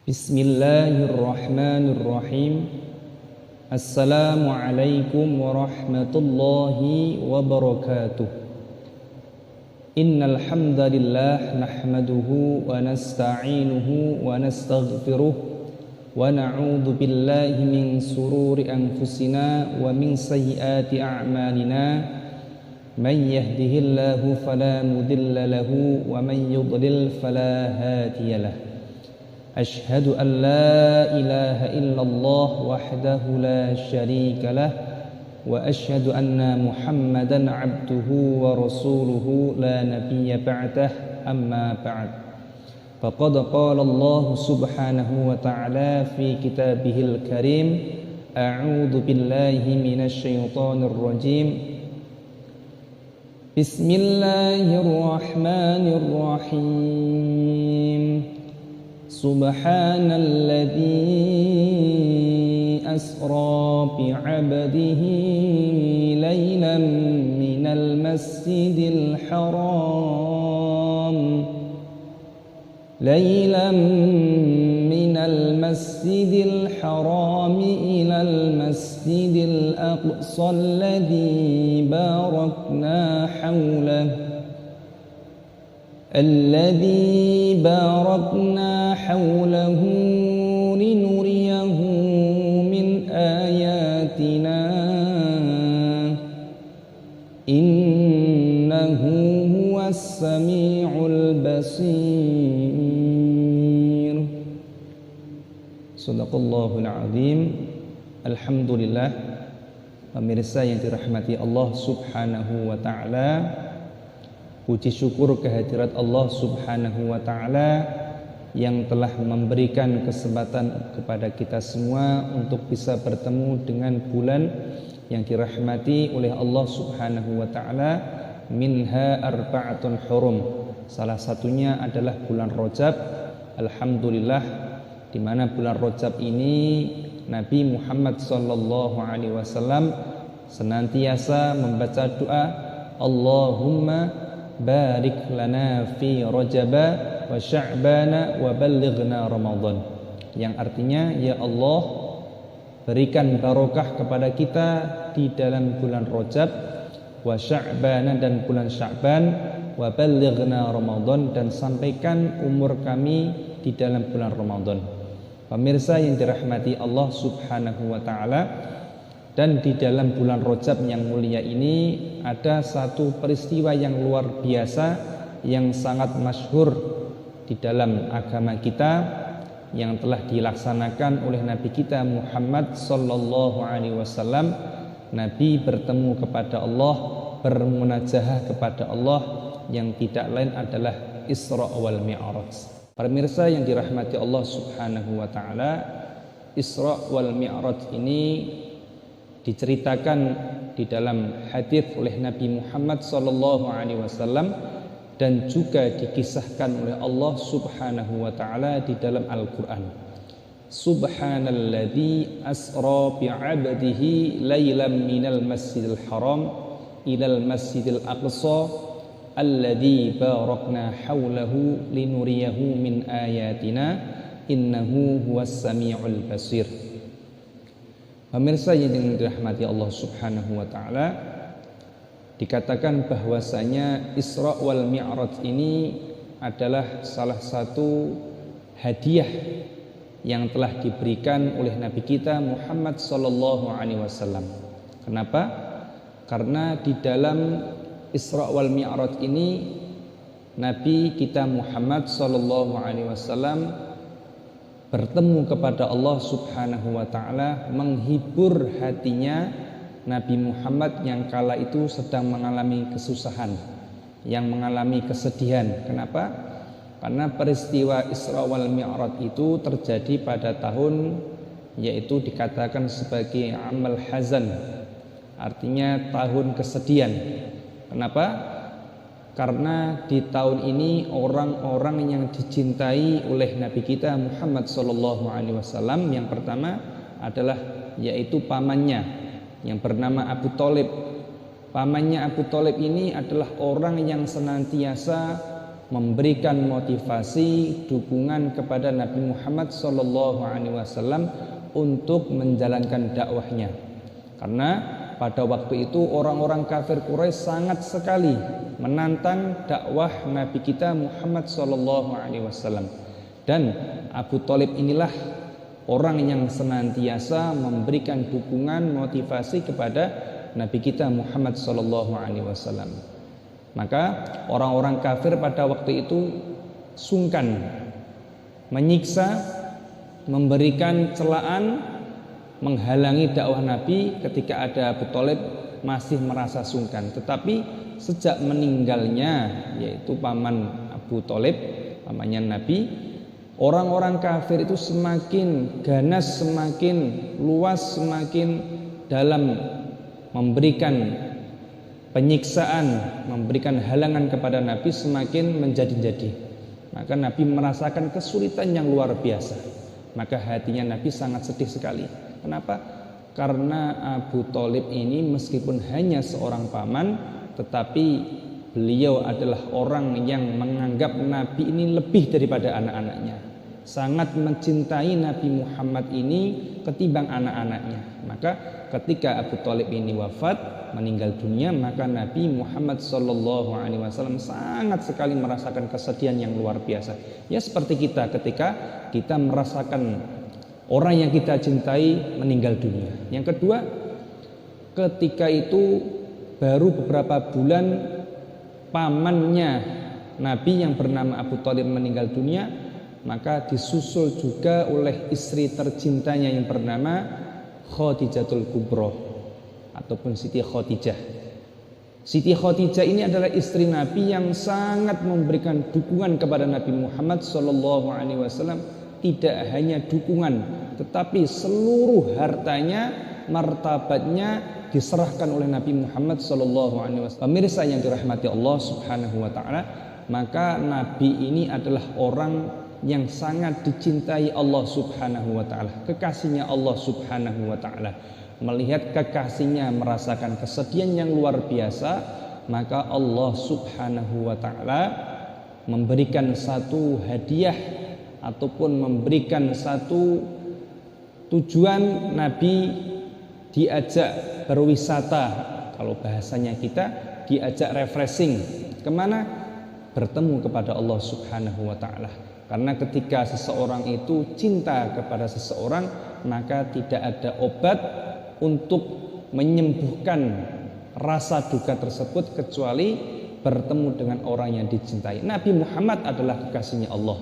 Bismillahirrahmanirrahim. Assalamualaikum warahmatullahi wabarakatuh. Innal hamdalillah nahmaduhu wa nasta'inuhu wa nastaghfiruh wa na'udzu billahi min sururi anfusina wa min sayyiati a'malina. Man yahdihillahu fala mudilla lahu wa man yudlil fala hadiyalah. Ashhadu an la ilaha illallah wahdahu la syarika lah wa ashhadu anna Muhammadan abduhu wa rasuluhu la nabiyya ba'dah, amma ba'd. Faqad qala Allah subhanahu wa ta'ala fi kitabihil karim, a'udzu billahi minasy syaithanir rajim. Bismillahirrahmanirrahim. Subhanalladzi asra bi'abdihi laylan minal masjidil haram ilal masjidil aqsa alladzi barakna hawlahu linuriyahu min ayatina innahu huwas sami'ul basir. Shadaqallahul azim. Alhamdulillah, pemirsa yang dirahmati Allah subhanahu wa ta'ala, puji syukur kehadirat Allah subhanahu wa ta'ala yang telah memberikan kesempatan kepada kita semua untuk bisa bertemu dengan bulan yang dirahmati oleh Allah subhanahu wa ta'ala. Minha arba'atun hurum, salah satunya adalah bulan Rajab. Alhamdulillah, di mana bulan Rajab ini Nabi Muhammad sallallahu alaihi wasallam senantiasa membaca doa, Allahumma barik lana fi Rajaba wa Sya'bana wa ballighna Ramadan, yang artinya, ya Allah, berikan barokah kepada kita di dalam bulan Rajab, wa Sya'bana, dan bulan Sya'ban, wa ballighna Ramadan, dan sampaikan umur kami di dalam bulan Ramadan. Pemirsa yang dirahmati Allah subhanahu wa ta'ala, dan di dalam bulan Rajab yang mulia ini ada satu peristiwa yang luar biasa yang sangat masyhur di dalam agama kita, yang telah dilaksanakan oleh Nabi kita Muhammad sallallahu alaihi wasallam. Nabi bertemu kepada Allah, bermunajahah kepada Allah, yang tidak lain adalah Isra wal Mi'raj. Pemirsa yang dirahmati Allah subhanahu wa ta'ala, Isra wal Mi'raj ini diceritakan di dalam hadis oleh Nabi Muhammad sallallahu alaihi wasallam dan juga dikisahkan oleh Allah subhanahu wa ta'ala di dalam Al-Quran. Subhanalladzi asra bi'abdihi laylan minal masjidil haram ilal masjidil aqsa alladzi barakna hawlahu linuriyahu min ayatina innahu huwas sami'ul basir. Pemirsa yang dirahmati Allah subhanahu wa ta'ala, dikatakan bahwasanya Isra wal Mi'raj ini adalah salah satu hadiah yang telah diberikan oleh Nabi kita Muhammad sallallahu alaihi wasallam. Kenapa? Karena di dalam Isra wal Mi'raj ini Nabi kita Muhammad sallallahu alaihi wasallam bertemu kepada Allah subhanahu wa ta'ala, menghibur hatinya Nabi Muhammad yang kala itu sedang mengalami kesusahan, yang mengalami kesedihan. Kenapa? Karena peristiwa Isra wal Mi'raj itu terjadi pada tahun, yaitu dikatakan sebagai amal hazan, artinya tahun kesedihan. Kenapa? Karena di tahun ini orang-orang yang dicintai oleh Nabi kita Muhammad sallallahu alaihi wasallam, yang pertama adalah yaitu pamannya yang bernama Abu Thalib. Pamannya Abu Thalib ini adalah orang yang senantiasa memberikan motivasi, dukungan kepada Nabi Muhammad SAW untuk menjalankan dakwahnya. Karena pada waktu itu orang-orang kafir Quraisy sangat sekali menantang dakwah Nabi kita Muhammad SAW. Dan Abu Thalib inilah orang yang senantiasa memberikan dukungan, motivasi kepada Nabi kita Muhammad SAW. Maka orang-orang kafir pada waktu itu sungkan menyiksa, memberikan celaan, menghalangi dakwah Nabi ketika ada Abu Thalib masih merasa sungkan. Tetapi sejak meninggalnya, yaitu paman Abu Thalib, pamannya Nabi, orang-orang kafir itu semakin ganas, semakin luas, semakin dalam memberikan penyiksaan, memberikan halangan kepada Nabi semakin menjadi-jadi. Maka Nabi merasakan kesulitan yang luar biasa. Maka hatinya Nabi sangat sedih sekali. Kenapa? Karena Abu Thalib ini meskipun hanya seorang paman, tetapi beliau adalah orang yang menganggap Nabi ini lebih daripada anak-anaknya. Sangat mencintai Nabi Muhammad ini ketimbang anak-anaknya. Maka ketika Abu Thalib ini wafat, meninggal dunia, maka Nabi Muhammad SAW sangat sekali merasakan kesedihan yang luar biasa. Ya seperti kita ketika kita merasakan orang yang kita cintai meninggal dunia. Yang kedua, ketika itu baru beberapa bulan pamannya Nabi yang bernama Abu Thalib meninggal dunia, maka disusul juga oleh istri tercintanya yang bernama Khadijatul Kubra ataupun Siti Khadijah. Siti Khadijah ini adalah istri Nabi yang sangat memberikan dukungan kepada Nabi Muhammad SAW. Tidak hanya dukungan, tetapi seluruh hartanya, martabatnya diserahkan oleh Nabi Muhammad SAW. Pemirsa yang dirahmati Allah Subhanahu wa taala, maka Nabi ini adalah orang yang sangat dicintai Allah Subhanahu wa taala, kekasihnya Allah Subhanahu wa taala. Melihat kekasihnya merasakan kesedihan yang luar biasa, maka Allah Subhanahu wa taala memberikan satu hadiah ataupun memberikan satu tujuan Nabi diajak berwisata. Kalau bahasanya kita diajak refreshing. Kemana? Bertemu kepada Allah Subhanahu wa taala. Karena ketika seseorang itu cinta kepada seseorang, maka tidak ada obat untuk menyembuhkan rasa duka tersebut kecuali bertemu dengan orang yang dicintai. Nabi Muhammad adalah kekasihnya Allah.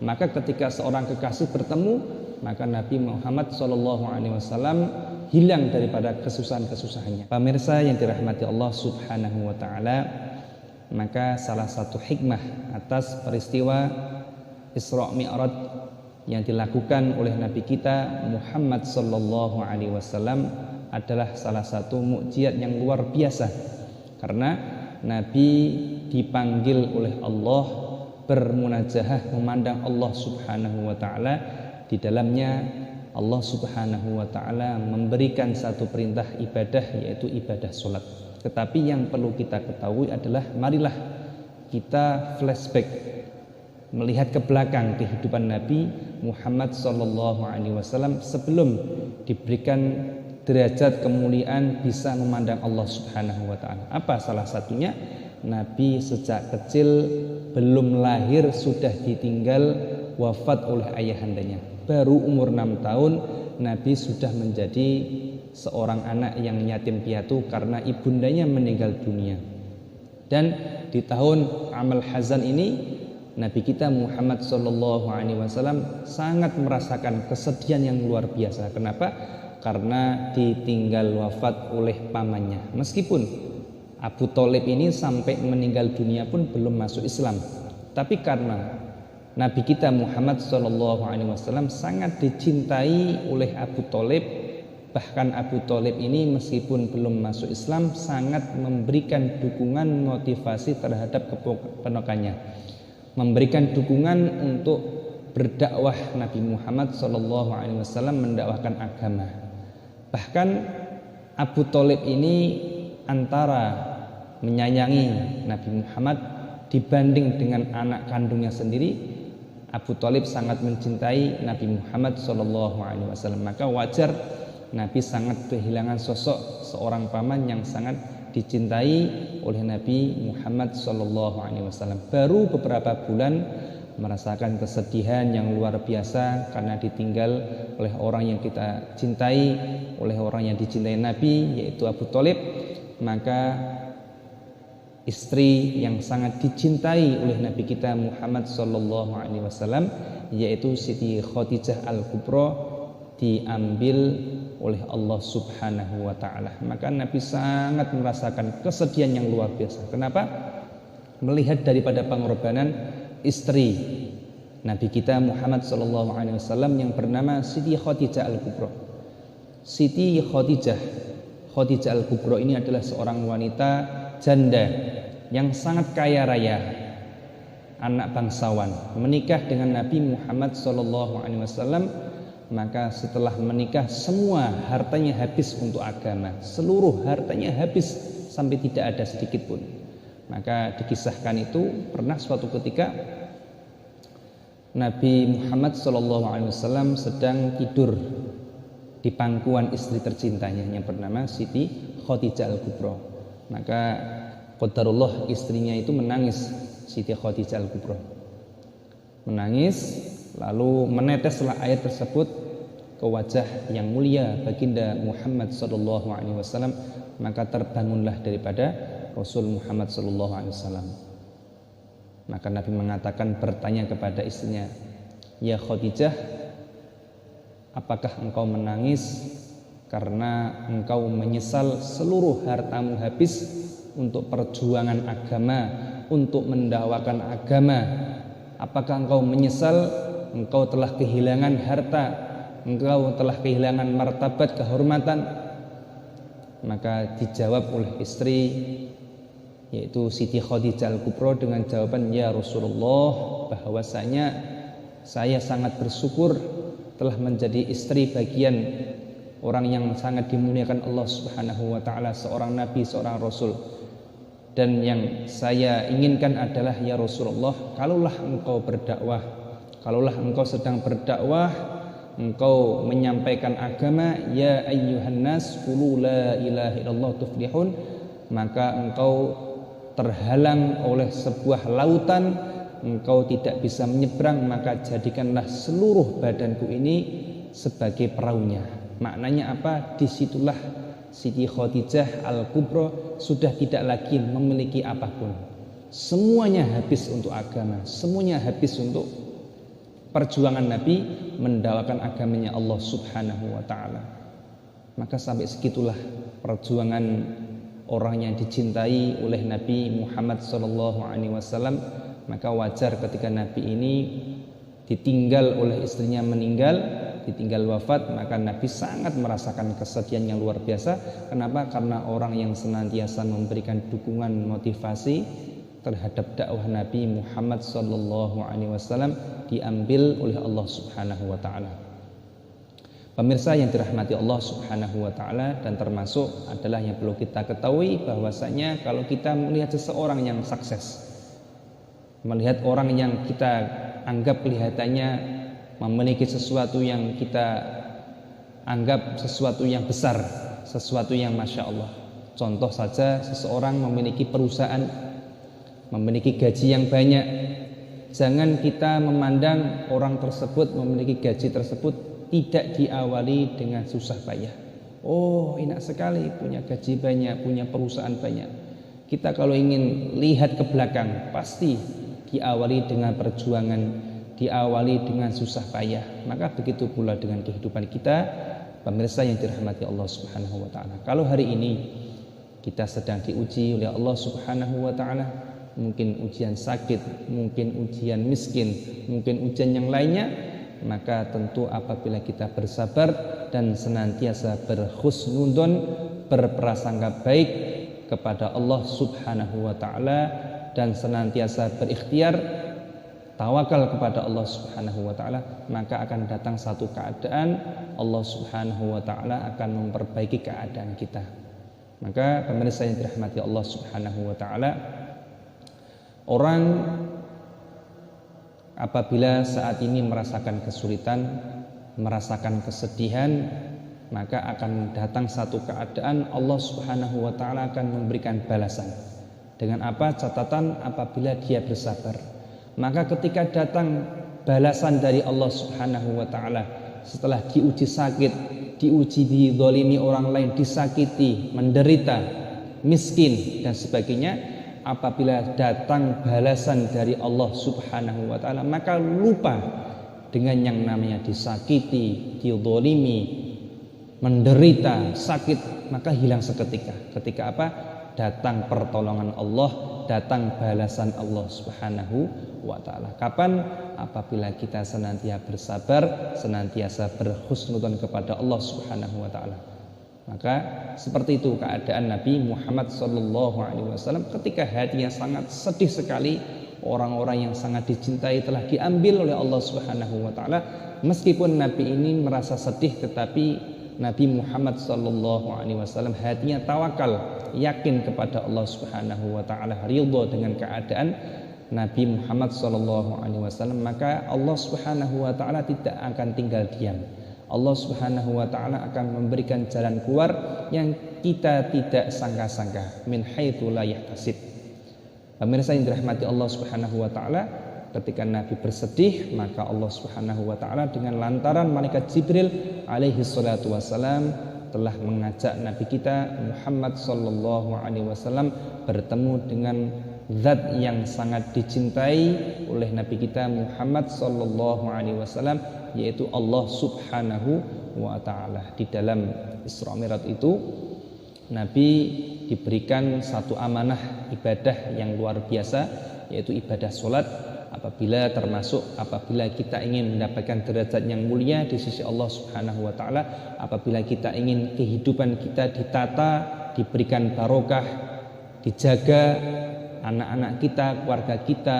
Maka ketika seorang kekasih bertemu, maka Nabi Muhammad SAW hilang daripada kesusahan-kesusahannya. Pemirsa yang dirahmati Allah Subhanahu wa taala, maka salah satu hikmah atas peristiwa Isra Mi'raj yang dilakukan oleh Nabi kita Muhammad SAW adalah salah satu mukjizat yang luar biasa. Karena Nabi dipanggil oleh Allah bermunajahah, memandang Allah Subhanahu wa taala. Di dalamnya Allah Subhanahu wa taala memberikan satu perintah ibadah, yaitu ibadah salat. Tetapi yang perlu kita ketahui adalah marilah kita flashback, melihat ke belakang kehidupan Nabi Muhammad SAW sebelum diberikan derajat kemuliaan bisa memandang Allah Subhanahu wa taala. Apa salah satunya? Nabi sejak kecil belum lahir sudah ditinggal wafat oleh ayahandanya. Baru umur 6 tahun Nabi sudah menjadi seorang anak yang yatim piatu karena ibundanya meninggal dunia. Dan di tahun Amal Hazan ini Nabi kita Muhammad SAW sangat merasakan kesedihan yang luar biasa. Kenapa? Karena ditinggal wafat oleh pamannya. Meskipun Abu Thalib ini sampai meninggal dunia pun belum masuk Islam, tapi karena Nabi kita Muhammad SAW sangat dicintai oleh Abu Thalib, bahkan Abu Thalib ini meskipun belum masuk Islam sangat memberikan dukungan motivasi terhadap keponakannya, memberikan dukungan untuk berdakwah Nabi Muhammad SAW mendakwahkan agama. Bahkan Abu Thalib ini antara menyayangi Nabi Muhammad dibanding dengan anak kandungnya sendiri, Abu Thalib sangat mencintai Nabi Muhammad SAW. Maka wajar Nabi sangat kehilangan sosok seorang paman yang sangat dicintai oleh Nabi Muhammad SAW. Baru beberapa bulan merasakan kesedihan yang luar biasa karena ditinggal oleh orang yang kita cintai, oleh orang yang dicintai Nabi, yaitu Abu Thalib. Maka istri yang sangat dicintai oleh Nabi kita Muhammad SAW, yaitu Siti Khadijah Al-Kubra, diambil oleh Allah Subhanahu wa Ta'ala. Maka Nabi sangat merasakan kesedihan yang luar biasa. Kenapa? Melihat daripada pengorbanan istri Nabi kita Muhammad SAW yang bernama Siti Khadijah Al-Kubra. Siti Khadijah Al-Kubra ini adalah seorang wanita janda yang sangat kaya raya, anak bangsawan, menikah dengan Nabi Muhammad SAW. Maka setelah menikah semua hartanya habis untuk agama, seluruh hartanya habis sampai tidak ada sedikit pun. Maka dikisahkan itu pernah suatu ketika Nabi Muhammad SAW sedang tidur di pangkuan istri tercintanya yang bernama Siti Khadijah Al-Kubra. Maka qadarullah istrinya itu menangis, Siti Khadijah Al-Kubra menangis, lalu meneteslah air tersebut ke wajah yang mulia baginda Muhammad SAW. Maka terbangunlah daripada Rasul Muhammad SAW. Maka Nabi mengatakan, bertanya kepada istrinya, "Ya Khadijah, apakah engkau menangis karena engkau menyesal seluruh hartamu habis untuk perjuangan agama, untuk mendakwakan agama? Apakah engkau menyesal engkau telah kehilangan harta, engkau telah kehilangan martabat, kehormatan?" Maka dijawab oleh istri, yaitu Siti Khadijah Al-Kubra, dengan jawaban, "Ya Rasulullah, bahwasanya saya sangat bersyukur telah menjadi istri bagian orang yang sangat dimuliakan Allah Subhanahu wa Ta'ala, seorang nabi, seorang rasul. Dan yang saya inginkan adalah, ya Rasulullah, kalaulah engkau berdakwah, kalaulah engkau sedang berdakwah, engkau menyampaikan agama, ya ayyuhan nas qulu la ilaha illallah tuflihun, maka engkau terhalang oleh sebuah lautan, engkau tidak bisa menyeberang, maka jadikanlah seluruh badanku ini sebagai perahunya." Maknanya apa? Disitulah Siti Khadijah Al-Kubra sudah tidak lagi memiliki apapun. Semuanya habis untuk agama, semuanya habis untuk perjuangan Nabi mendakwakan agamanya Allah Subhanahu wa Ta'ala. Maka sampai segitulah perjuangan orang yang dicintai oleh Nabi Muhammad SAW. Maka wajar ketika Nabi ini ditinggal oleh istrinya, ditinggal wafat, maka Nabi sangat merasakan kesedihan yang luar biasa. Kenapa? Karena orang yang senantiasa memberikan dukungan, motivasi terhadap dakwah Nabi Muhammad SAW diambil oleh Allah Subhanahu wa Ta'ala. Pemirsa yang dirahmati Allah Subhanahu wa Ta'ala, dan termasuk adalah yang perlu kita ketahui bahwasanya kalau kita melihat seseorang yang sukses, melihat orang yang kita anggap kelihatannya memiliki sesuatu yang kita anggap sesuatu yang besar, sesuatu yang Masya Allah. Contoh saja, seseorang memiliki perusahaan, memiliki gaji yang banyak. Jangan kita memandang orang tersebut memiliki gaji tersebut tidak diawali dengan susah payah. Oh, enak sekali punya gaji banyak, punya perusahaan banyak. Kita kalau ingin lihat ke belakang, pasti diawali dengan perjuangan, diawali dengan susah payah. Maka begitu pula dengan kehidupan kita, pemirsa yang dirahmati Allah Subhanahu wa Ta'ala. Kalau hari ini kita sedang diuji oleh Allah Subhanahu wa Ta'ala, mungkin ujian sakit, mungkin ujian miskin, mungkin ujian yang lainnya, maka tentu apabila kita bersabar dan senantiasa berhusnudon, berprasangka baik kepada Allah Subhanahu wa Ta'ala, dan senantiasa berikhtiar tawakal kepada Allah Subhanahu wa Ta'ala, maka akan datang satu keadaan Allah Subhanahu wa Ta'ala akan memperbaiki keadaan kita. Maka pemirsa yang dirahmati Allah Subhanahu wa Ta'ala, Orang apabila saat ini merasakan kesulitan, merasakan kesedihan, maka akan datang satu keadaan Allah Subhanahu wa taala akan memberikan balasan. Dengan apa? Catatan apabila dia bersabar. Maka ketika datang balasan dari Allah Subhanahu wa taala setelah diuji sakit, diuji dizalimi orang lain, disakiti, menderita, miskin dan sebagainya, apabila datang balasan dari Allah Subhanahu wa taala maka lupa dengan yang namanya disakiti, dizalimi, menderita, sakit, maka hilang seketika. Ketika apa? Datang pertolongan Allah, datang balasan Allah Subhanahu wa taala. Kapan? Apabila kita senantiasa bersabar, senantiasa berhusnudzon kepada Allah Subhanahu wa taala. Maka seperti itu keadaan Nabi Muhammad sallallahu alaihi wasallam ketika hatinya sangat sedih sekali, orang-orang yang sangat dicintai telah diambil oleh Allah Subhanahu wa taala. Meskipun Nabi ini merasa sedih, tetapi Nabi Muhammad sallallahu alaihi wasallam hatinya tawakal, yakin kepada Allah Subhanahu wa taala, ridha dengan keadaan Nabi Muhammad sallallahu alaihi wasallam, maka Allah Subhanahu wa taala tidak akan tinggal diam. Allah Subhanahu wa taala akan memberikan jalan keluar yang kita tidak sangka-sangka, min haitsu la yahtasib. Pemirsa yang dirahmati Allah Subhanahu wa taala, ketika Nabi bersedih, maka Allah Subhanahu wa taala dengan lantaran malaikat Jibril alaihi salatu wasalam telah mengajak Nabi kita Muhammad sallallahu alaihi wasallam bertemu dengan zat yang sangat dicintai oleh Nabi kita Muhammad sallallahu alaihi wasallam, yaitu Allah Subhanahu wa taala. Di dalam Isra Mi'raj itu Nabi diberikan satu amanah ibadah yang luar biasa, yaitu ibadah salat. Apabila kita ingin mendapatkan derajat yang mulia di sisi Allah Subhanahu wa taala, apabila kita ingin kehidupan kita ditata, diberikan barokah, dijaga anak-anak kita, keluarga kita,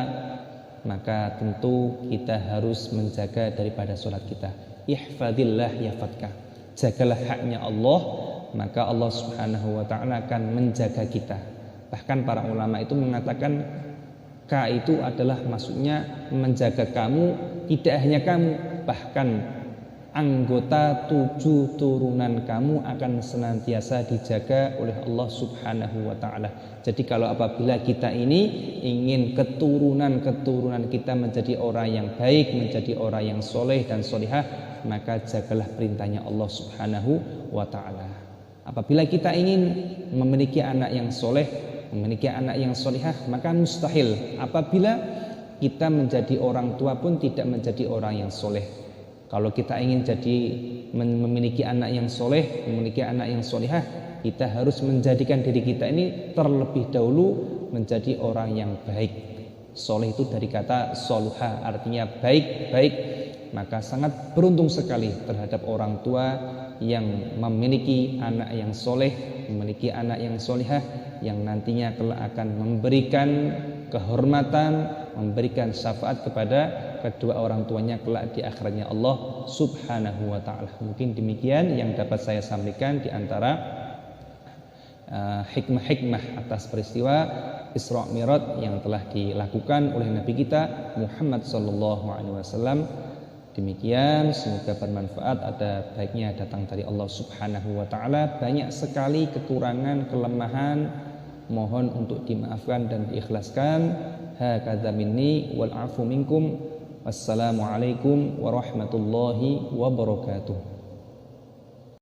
maka tentu kita harus menjaga daripada salat kita. Ihfadillah yafadka. Jagalah haknya Allah, maka Allah Subhanahu wa taala akan menjaga kita. Bahkan para ulama itu mengatakan K itu adalah maksudnya menjaga kamu, tidak hanya kamu, bahkan anggota 7 turunan kamu akan senantiasa dijaga oleh Allah Subhanahu wa taala. Jadi kalau apabila kita ini ingin keturunan kita menjadi orang yang baik, menjadi orang yang soleh dan solihah, maka jagalah perintahnya Allah Subhanahu wa taala. Apabila kita ingin memiliki anak yang soleh, memiliki anak yang solihah, maka mustahil apabila kita menjadi orang tua pun tidak menjadi orang yang soleh. Kalau kita ingin memiliki anak yang soleh, memiliki anak yang solihah, kita harus menjadikan diri kita ini terlebih dahulu menjadi orang yang baik. Soleh itu dari kata soluha, artinya baik. Maka sangat beruntung sekali terhadap orang tua yang memiliki anak yang soleh, memiliki anak yang solihah, yang nantinya kelak akan memberikan kehormatan, memberikan syafaat kepada kedua orang tuanya kelak di akhiratnya Allah Subhanahu wa taala. Mungkin demikian yang dapat saya sampaikan di antara hikmah-hikmah atas peristiwa Isra Mi'raj yang telah dilakukan oleh Nabi kita Muhammad sallallahu alaihi wasallam. Demikian, semoga bermanfaat. Ada baiknya datang dari Allah Subhanahu wa taala. Banyak sekali kekurangan, kelemahan, mohon untuk dimaafkan dan diikhlaskan. Hakadza minni wal afu minkum. Wassalamualaikum warahmatullahi wabarakatuh.